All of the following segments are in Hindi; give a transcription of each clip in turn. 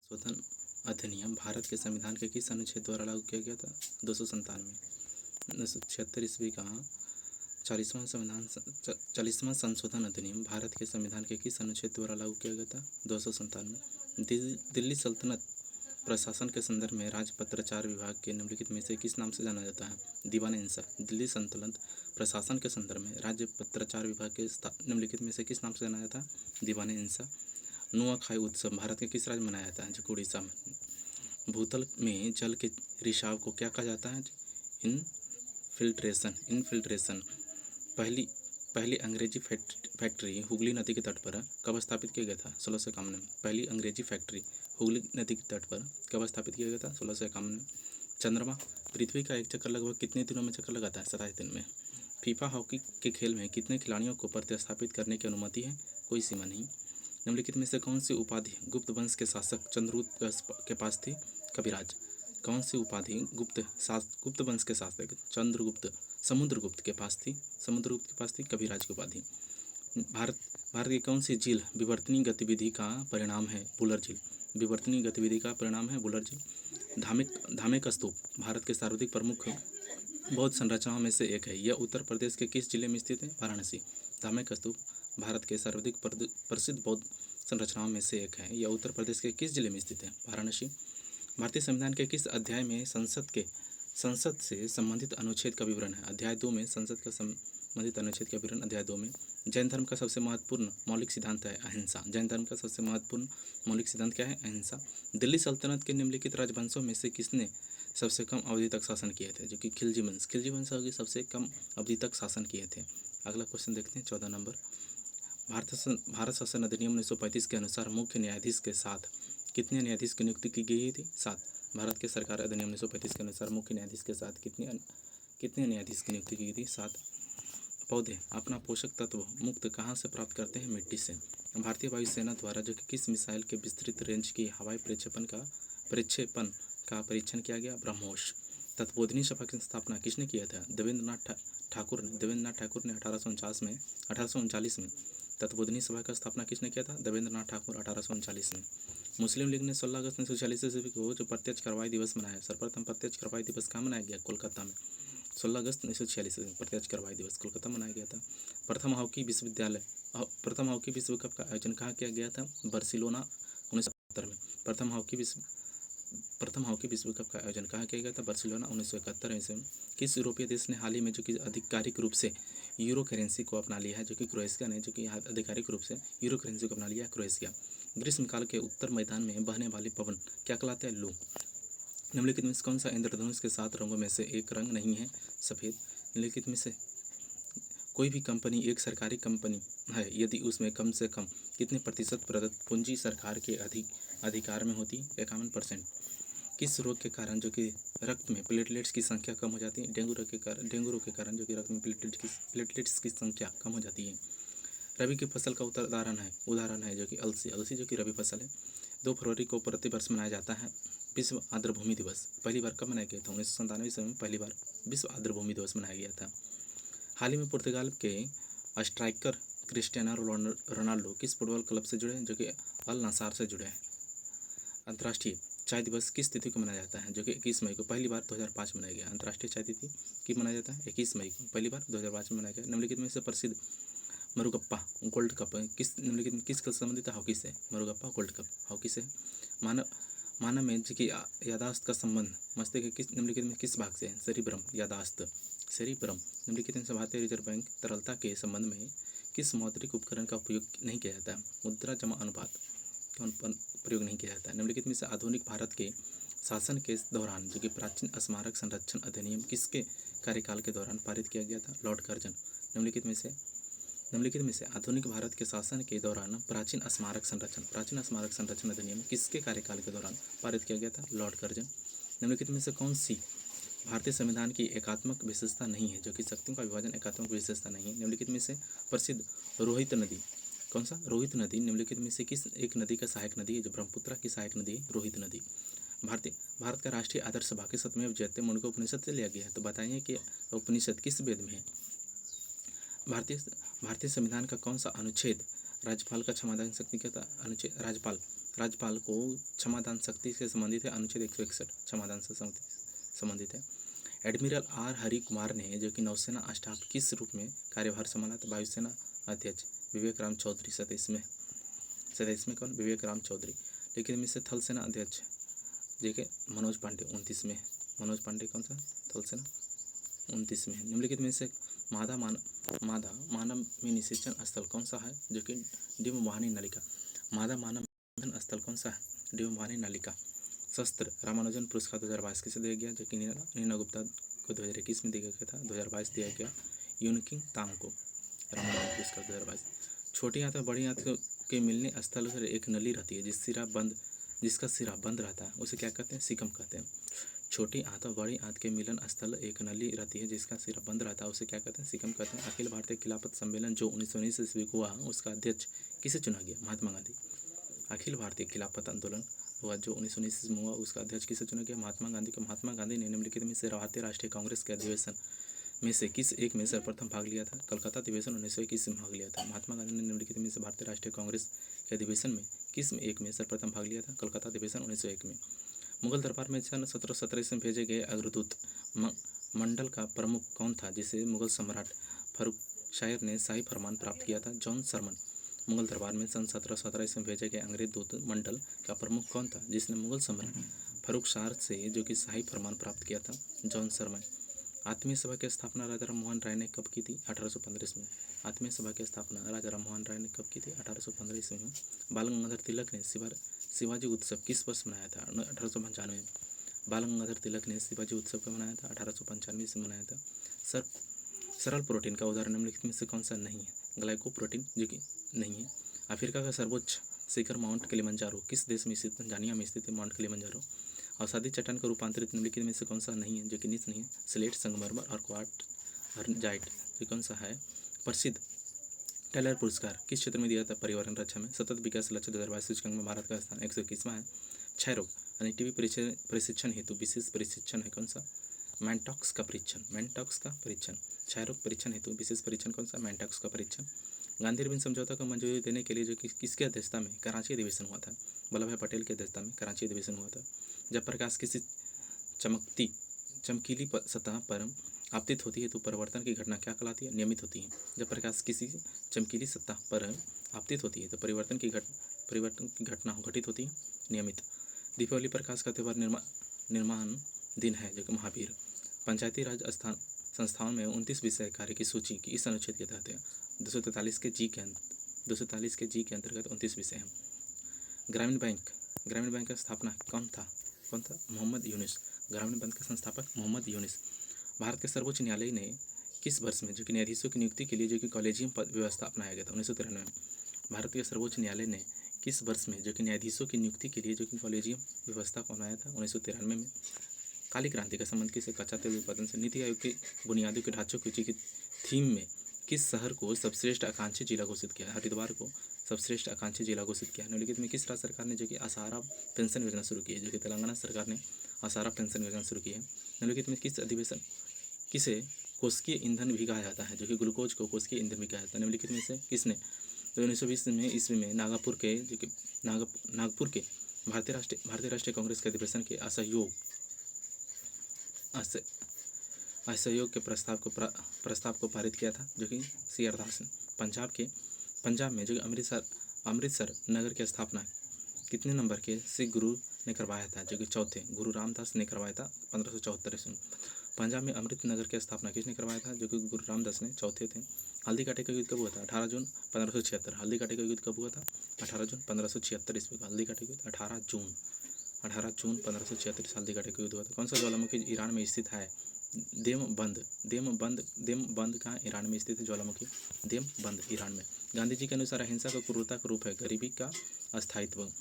संशोधन अधिनियम भारत के संविधान के किस अनुच्छेद द्वारा लागू किया गया था? 297। 1976 ईस्वी का 40वां संशोधन अधिनियम भारत के संविधान के किस अनुच्छेद द्वारा लागू किया गया था? 297। दिल्ली सल्तनत प्रशासन के संदर्भ में राज्य पत्राचार विभाग के निम्नलिखित में से किस नाम से जाना जाता है? दीवान इंसा। दिल्ली सल्तनत प्रशासन के संदर्भ में राज्य पत्राचार विभाग के निम्नलिखित में से किस नाम से जाना जाता है? दीवान इंसा। नुआखाई उत्सव भारत के किस राज्य में मनाया जाता है? जो उड़ीसा में। भूतल में जल के रिसाव को क्या कहा जाता है? इनफिल्ट्रेशन। पहली अंग्रेजी फैक्ट्री हुगली नदी के तट पर कब स्थापित किया गया था? 1651 में। पहली अंग्रेजी फैक्ट्री हुगली नदी के तट पर कब स्थापित किया गया था? 1651 में। चंद्रमा पृथ्वी का एक चक्कर लगभग कितने दिनों में चक्कर लगाता है? 27 दिन में। फीफा हॉकी के खेल में कितने खिलाड़ियों को प्रतिस्थापित करने की अनुमति है? कोई सीमा नहीं। निम्नलिखित में से कौन सी उपाधि गुप्त वंश के शासक चंद्रगुप्त के पास थी? कविराज। कौन सी उपाधि गुप्त वंश के शासक समुद्रगुप्त के पास थी? कविराज की उपाधि। भारत की कौन सी झील विवर्तनीय गतिविधि का परिणाम है? बुलर झील। विवर्तनीय गतिविधि का परिणाम है बुलर झील। धामेक स्तूप भारत के सर्वाधिक प्रमुख बौद्ध संरचनाओं में से एक है। यह उत्तर प्रदेश के किस जिले में स्थित है? वाराणसी। धामेक स्तूप भारत के सर्वाधिक प्रसिद्ध बौद्ध संरचनाओं में से एक है। यह उत्तर प्रदेश के किस जिले में स्थित है? वाराणसी। भारतीय संविधान के किस अध्याय में संसद से संबंधित अनुच्छेद का विवरण है? अध्याय 2 में संसद का संबंधित अनुच्छेद का विवरण अध्याय 2 में। जैन धर्म का सबसे महत्वपूर्ण मौलिक सिद्धांत है अहिंसा। जैन धर्म का सबसे महत्वपूर्ण मौलिक सिद्धांत क्या है? अहिंसा। दिल्ली सल्तनत के निम्नलिखित राजवंशों में से किसने सबसे कम अवधि तक शासन किए थे? जो कि खिलजी वंश सबसे कम अवधि तक शासन किए थे। अगला क्वेश्चन देखते हैं 14 नंबर। भारत शासन अधिनियम 1935 के अनुसार मुख्य न्यायाधीश के साथ कितने न्यायाधीश की नियुक्ति की गई थी? 7। भारत के सरकार अधिनियम 1935 के अनुसार मुख्य न्यायाधीश के साथ कितने न्यायाधीश की नियुक्ति की गई थी? 7। पौधे अपना पोषक तत्व मुक्त कहाँ से प्राप्त करते हैं? मिट्टी से। भारतीय वायुसेना द्वारा जो कि किस मिसाइल के विस्तृत रेंज की हवाई प्रक्षेपण का परीक्षण किया गया? ब्रह्मोस। तत्वबोधिनी सभा की स्थापना किसने किया था? देवेंद्रनाथ ठाकुर ने 1839 में तत्वबोधिनी सभा का स्थापना किसने किया था? देवेंद्रनाथ ठाकुर 1839 में। मुस्लिम लीग ने 16 अगस्त 1946 ईस्वी को जो प्रत्यक्ष कार्रवाई दिवस मनाया, सर्वप्रथम प्रत्यक्ष कार्रवाई दिवस कहाँ मनाया गया? कोलकाता में। 16 अगस्त 1946 में प्रत्यक्ष कार्रवाई दिवस कोलकाता मनाया गया था। प्रथम हॉकी विश्व कप का आयोजन कहाँ किया गया था? बार्सिलोना 1971 में। प्रथम हॉकी विश्व कप का आयोजन कहाँ किया गया था? बार्सिलोना 1971 में। किस यूरोपीय देश ने हाल ही में जो कि आधिकारिक रूप से यूरो करेंसी को अपना लिया है? जो कि क्रोएशिया ने जो कि आधिकारिक रूप से यूरो करेंसी को अपना लिया है, क्रोएशिया। ग्रीष्मकाल के उत्तर मैदान में बहने वाले पवन क्या कहलाते हैं? लू। निम्नलिखित में से कौन सा इंद्रधनुष के 7 रंगों में से एक रंग नहीं है? सफ़ेद। निम्नलिखित में से कोई भी कंपनी एक सरकारी कंपनी है यदि उसमें कम से कम कितने प्रतिशत प्रदत्त पूंजी सरकार के अधिकार में होती? 51%। किस रोग के कारण जो कि रक्त में प्लेटलेट्स की संख्या कम हो जाती है? डेंगू रोग के कारण जो कि रक्त में प्लेटलेट्स की संख्या कम हो जाती है। रबी की फसल का उदाहरण है जो कि अलसी जो कि रबी फसल है। 2 फरवरी को प्रतिवर्ष मनाया जाता है विश्व आर्द्रभूमि दिवस। पहली बार कब मनाया गया था? 1997 ईस्वी में पहली बार विश्व आर्द्रभूमि दिवस मनाया गया था। हाल ही में पुर्तगाल के स्ट्राइकर क्रिस्टियानो रोनाल्डो किस फुटबॉल क्लब से जुड़े हैं? जो कि अल नासर से जुड़े हैं। अंतर्राष्ट्रीय चाय दिवस किस तिथि को मनाया जाता है? जो कि 21 मई को पहली बार 2005 में मनाया गया। अंतर्राष्ट्रीय चाय तिथि कब मनाया जाता है? 21 मई को पहली बार 2005 में मनाया गया। निम्नलिखित में से प्रसिद्ध मरुगप्पा गोल्ड कप निम्नलिखित में किस संबंधित है? हॉकी से। मरुगप्पा गोल्ड कप हॉकी से। मानव में की यादाश्त का संबंध मस्तिष्क के निम्नलिखित में किस भाग से है? सेरिब्रम यादाश्त। सेरिब्रम। निम्नलिखित में से भारतीय रिजर्व बैंक तरलता के संबंध में किस मौद्रिक उपकरण का उपयोग नहीं किया जाता है? मुद्रा जमा अनुपात का प्रयोग नहीं किया जाता है। निम्नलिखित में से आधुनिक भारत के शासन के दौरान जो कि प्राचीन स्मारक संरक्षण अधिनियम किसके कार्यकाल के दौरान पारित किया गया था? Lord Curzon. निम्नलिखित में से आधुनिक भारत के शासन के दौरान प्राचीन स्मारक संरक्षण अधिनियम किसके कार्यकाल के दौरान पारित किया गया था? Lord Curzon. निम्नलिखित में से कौन सी भारतीय संविधान की एकात्मक विशेषता नहीं है? जो कि शक्तियों का विभाजन एकात्मक विशेषता नहीं है। निम्नलिखित में से प्रसिद्ध रोहित नदी कौन सा? रोहित नदी। निम्नलिखित में से किस एक नदी का सहायक नदी है? जो ब्रह्मपुत्र की सहायक नदी है रोहित नदी। भारत का राष्ट्रीय आदर्श वाक्य सत्यमेव जयते मुंडक उपनिषद से लिया गया है। तो बताइए कि उपनिषद किस वेद में है? भारतीय संविधान का कौन सा अनुच्छेद राज्यपाल का क्षमादान शक्ति के अनुच्छेद राज्यपाल को क्षमादान शक्ति से संबंधित है अनुच्छेद 161 क्षमादान से संबंधित है। एडमिरल आर हरि कुमार ने जो कि नौसेना स्टाफ किस रूप में कार्यभार संभाला? तो वायुसेना अध्यक्ष विवेक राम चौधरी 27वें कौन? विवेक राम चौधरी। लेकिन में से थल सेना अध्यक्ष देखिए मनोज पांडे 29वें। मनोज पांडे कौन सा? थल सेना 29वें। निम्नलिखित में से मादा मानव में निषेचन स्थल कौन सा है? जो कि डिम्बवाहिनी नलिका। मादा मानव निषेचन स्थल कौन सा है? डिम्बवाहिनी नलिका। शस्त्र रामानुजन पुरस्कार 2022 किसे दिया गया? जो कि नीना गुप्ता को 2021 में दिया गया था। 2022 दिया गया यूनकिंग तांग को रामानुजन पुरस्कार 2022। छोटी आंत और बड़ी आंत के मिलने स्थल से एक नली रहती है जिसका सिरा बंद रहता है, उसे क्या कहते हैं? सिकम कहते हैं। छोटी आंत और बड़ी आंत के मिलन स्थल एक नली रहती है जिसका सिरा बंद रहता है, उसे क्या कहते हैं? सिकम कहते हैं। अखिल भारतीय खिलाफत सम्मेलन जो 1919 ईस्वी को हुआ, उसका अध्यक्ष किसे चुना गया? महात्मा गांधी। अखिल भारतीय खिलाफत आंदोलन हुआ जो 1919 ईस्वी में हुआ, उसका अध्यक्ष किसे चुना गया? महात्मा गांधी को। महात्मा गांधी ने निम्नलिखित में से भारतीय राष्ट्रीय कांग्रेस के अधिवेशन में से किस एक में सर्वप्रथम भाग लिया था? कलकत्ता अधिवेशन 1921 में भाग लिया था। महात्मा गांधी ने निम्नलिखित में से भारतीय राष्ट्रीय कांग्रेस के अधिवेशन में किस एक में सर्वप्रथम भाग लिया था? कलकत्ता अधिवेशन 1901 में। मुगल दरबार में सन 1717 में भेजे गए अग्रदूत मंडल का प्रमुख कौन था जिसे मुगल सम्राट फर्रुख शायर ने शाही फरमान प्राप्त किया था? जॉन सरमन। मुगल दरबार में सन 1717 में भेजे गए अंग्रेज दूत मंडल का प्रमुख कौन था जिसने मुगल सम्राट फर्रुख शायर से जो कि शाही फरमान प्राप्त किया था? जॉन सरमन। आत्मीय सभा की स्थापना राजा राम मोहन राय ने कब की थी? 1815 ईस्वी में। आत्मीय सभा की स्थापना राजा राम मोहन राय ने कब की थी? 1815 ईस्वी में। बाल गंगाधर तिलक ने शिवाजी उत्सव किस वर्ष मनाया था? 1895 में। बाल गंगाधर तिलक ने शिवाजी उत्सव कब मनाया था? 1895 ईस्वी में मनाया था। सरल प्रोटीन का उदाहरण निम्नलिखित में से कौन सा नहीं है? ग्लाइकोप्रोटीन जो कि नहीं है। अफ्रीका का सर्वोच्च शिखर माउंट किलिमंजारो किस देश में स्थित? तंजानिया में स्थित है माउंट किलिमंजारो। अवसादी चट्टान का रूपांतरित निम्नलिखित में से कौन सा नहीं है? जो कि नीच नहीं है। स्लेट, संगमरमर और क्वार्टजाइट जो कौन सा है? प्रसिद्ध टेलर पुरस्कार किस क्षेत्र में दिया था? पर्यावरण रक्षा में। सतत विकास लक्ष्य 2022 सूचकांक में भारत का स्थान 121वां है। क्षय रोग यानी टीबी प्रशिक्षण हेतु विशेष प्रशिक्षण है कौन सा? मैनटॉक्स का परीक्षण। क्षय रोग परीक्षण हेतु विशेष परीक्षण कौन सा? मैनटॉक्स का परीक्षण। गांधी अरविंद समझौता को मंजूरी देने के लिए जो कि किसकी अध्यक्षता में कराची अधिवेशन हुआ था? वल्लभ भाई पटेल की अध्यक्षता में कराची अधिवेशन हुआ था। जब प्रकाश किसी चमकीली सतह पर आपतित होती है तो परिवर्तन की घटना क्या कहलाती है? नियमित होती है। जब प्रकाश किसी चमकीली सतह पर आपतित होती है तो परिवर्तन की घटना घटित होती है? नियमित। दीपावली प्रकाश का त्यौहार निर्माण दिन है जो कि महावीर। पंचायती राज संस्थाओं में 29 विषय कार्य की सूची की इस अनुच्छेद के तहत है। 243 के जी के अंतर्गत 29 विषय हैं। ग्रामीण बैंक का स्थापना कौन था? मोहम्मद यूनुस। ग्रामीण बैंक के संस्थापक मोहम्मद यूनुस। भारत के सर्वोच्च न्यायालय ने किस वर्ष में जो कि न्यायाधीशों की नियुक्ति के लिए जो कि कॉलेजियम पद व्यवस्था अपनाया गया था? 1993 में। भारत के सर्वोच्च न्यायालय ने किस वर्ष में जो कि न्यायाधीशों की नियुक्ति के लिए जो कि कॉलेजियम व्यवस्था को अपनाया था? 1993 में। काली क्रांति का संबंध किसे? कच्चा तेल उत्पादन से। नीति आयोग के बुनियादी के ढांचों की थीम में किस शहर को सर्वश्रेष्ठ आकांक्षी जिला घोषित किया? हरिद्वार को सर्वश्रेष्ठ आकांक्षी जिला घोषित किया। निम्नलिखित में किस राज्य सरकार ने जो कि आसारा पेंशन योजना शुरू की है? जो कि तेलंगाना सरकार ने आसारा पेंशन योजना शुरू की है। निम्नलिखित में किसे कोशिकीय ईंधन भी कहा जाता है? जो कि ग्लूकोज को कोशिकीय ईंधन भी कहा जाता है। निम्नलिखित में से किसने 1920 में ईस्वी में नागपुर के भारतीय राष्ट्रीय कांग्रेस के अधिवेशन के असहयोग के प्रस्ताव को पारित किया था? जो कि CR दास ने। पंजाब में जो कि अमृतसर नगर की स्थापना कितने नंबर के सिख गुरु ने करवाया था? जो कि चौथे गुरु रामदास ने करवाया था 1574 में। पंजाब में अमृत नगर की स्थापना किसने करवाया था? जो कि गुरु रामदास ने चौथे थे। हल्दी घाटी का युद्ध कब हुआ था? 18 जून 1576। हल्दी घाटी का युद्ध कब हुआ था? 18 जून 1576 ईस्वी को हल्दी घाटी का युद्ध 18 जून 1576 हल्दी घाटी का युद्ध हुआ था। कौन सा ज्वालामुखी ईरान में स्थित है? देमबंद कहाँ ईरान में स्थित है? ज्वालामुखी देमबंद ईरान में। गांधी जी के अनुसार अहिंसा का क्रूरता का रूप है? गरीबी का अस्थायित्व।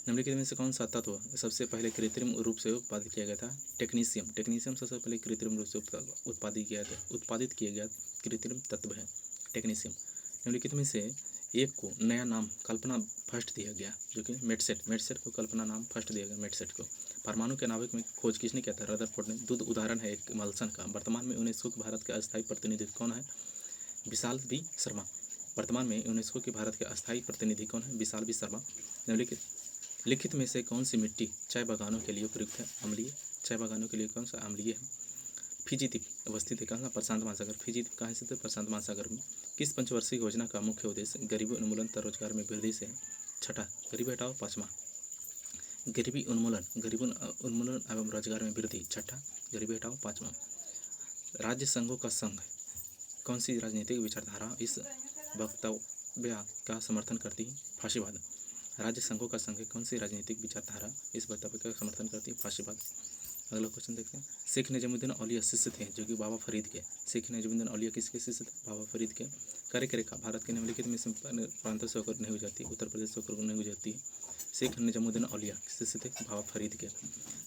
निम्नलिखित में से कौन सा तत्व सबसे पहले कृत्रिम रूप से उत्पादित किया गया था? टेक्नीशियम सबसे पहले कृत्रिम रूप से उत्पादित किया गया कृत्रिम तत्व है टेक्नीशियम। निम्नलिखित में से एक को नया नाम कल्पना फर्स्ट दिया गया जो कि मेटसेट को कल्पना नाम फर्स्ट दिया गया मेटसेट को। परमाणु के नाभिक में खोज किसने किया था? रदरफोर्ड ने। दूध उदाहरण है एक मल्सन का। वर्तमान में यूनेस्को के भारत के अस्थायी प्रतिनिधि कौन है? विशाल बी शर्मा। वर्तमान में यूनेस्को के भारत के अस्थायी प्रतिनिधि कौन है? विशाल बी शर्मा। निम्नलिखित लिखित में से कौन सी मिट्टी चाय बागानों के लिए उपयुक्त है? अम्लीय। चाय बागानों के लिए कौन सा अम्लीय है? फिजी द्वीप अवस्थित है कहाँ? प्रशांत महासागर। फिजी द्वीप कहाँ स्थित है? प्रशांत महासागर में। किस पंचवर्षीय योजना का मुख्य उद्देश्य गरीबी उन्मूलन तथा रोजगार में वृद्धि से है? छठा, गरीबी हटाओ। पाँचवा, गरीबी उन्मूलन एवं रोजगार में वृद्धि। छठा, गरीबी हटाओ। पाँचवा, राज्य संघों का संघ कौन सी राजनीतिक विचारधारा इस वक्तव्य का समर्थन करती है? फाशीवाद। राज्य संघों का संघ कौन सी राजनीतिक विचारधारा इस वक्तव्य का समर्थन करती है? फाशीवाद। अगला क्वेश्चन देखते हैं। शेख नजमुद्दीन औलिया शिष्य थे जो कि बाबा फरीद के। शेख नजमुद्दीन औलिया किसके शिष्य थे? बाबा फरीद के। कार्य रेखा भारत के निम्नलिखित में से प्रांतों से होकर नहीं गुजरती? उत्तर प्रदेश से होकर नहीं गुजरती है। शेख नजमुद्दीन औलिया शिष्य थे बाबा फरीद के।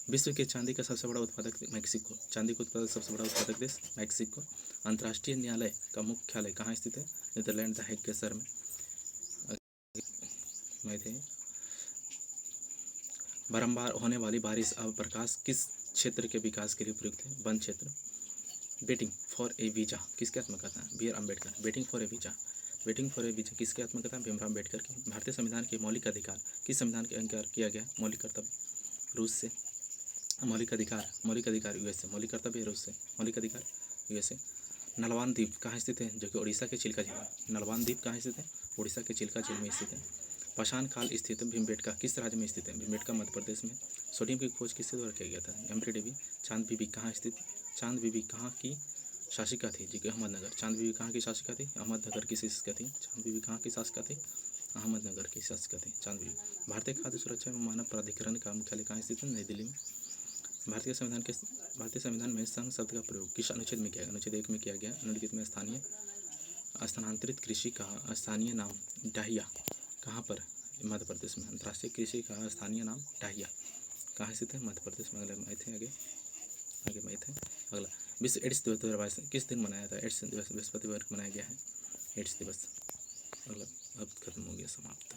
विश्व के चांदी का सबसे बड़ा उत्पादक मैक्सिको। चांदी का उत्पादक सबसे बड़ा उत्पादक देश मैक्सिको। अंतर्राष्ट्रीय न्यायालय का मुख्यालय कहाँ स्थित है? नीदरलैंड द हेग के शहर में। बारंबार होने वाली बारिश और प्रकाश किस क्षेत्र के विकास के लिए प्रयुक्त है? वन क्षेत्र। वेटिंग फॉर ए वीजा किसके आत्मकथा है? B R Ambedkar. Waiting for a visa किसके आत्मकथा? भीमराव अम्बेडकर की। भारतीय संविधान के मौलिक अधिकार किस संविधान के अंगीकार किया गया? मौलिक कर्तव्य रूस से। मौलिक अधिकार यूएसए। मौलिक कर्तव्य रूस से। मौलिक अधिकार यूएसए। नलवान द्वीप कहाँ स्थित है? जो कि उड़ीसा के चिल्का झील में। नलवान द्वीप कहाँ स्थित है? उड़ीसा के चिल्का झील में स्थित है। पाषाण काल स्थित भीमबेटका किस राज्य में स्थित है? भीमबेटका मध्य प्रदेश में। सोडियम की खोज किसके द्वारा किया गया था? एम्प्री डेवी। चांद बीबी कहाँ स्थित? चांद बीबी कहाँ की शासिका थी? जी कि अहमदनगर। चांद बीबी कहाँ की शासिका थी? अहमदनगर की शासिका थी। चांद बीबी कहाँ की शासिका थी? अहमदनगर की शासिका थी चांद बीबी। भारतीय खाद्य सुरक्षा एवं मानव प्राधिकरण का मुख्यालय कहाँ स्थित है? नई दिल्ली में। भारतीय संविधान में संघ शब्द का प्रयोग किस अनुच्छेद में किया गया? अनुच्छेद 1 में किया गया। निम्नलिखित में स्थानांतरित कृषि का स्थानीय नाम डाहिया कहाँ पर? मध्य प्रदेश में। अंतर्राष्ट्रीय कृषि का स्थानीय नाम डाहिया कहाँ स्थित है? मध्य प्रदेश में। अगला मैथ है आगे मैथ है। अगला विश्व एड्स दिवस 2022 किस दिन मनाया था? एड्स दिवस बृहस्पतिवार को मनाया गया है एड्स दिवस। अगला अब खत्म हो गया, समाप्त।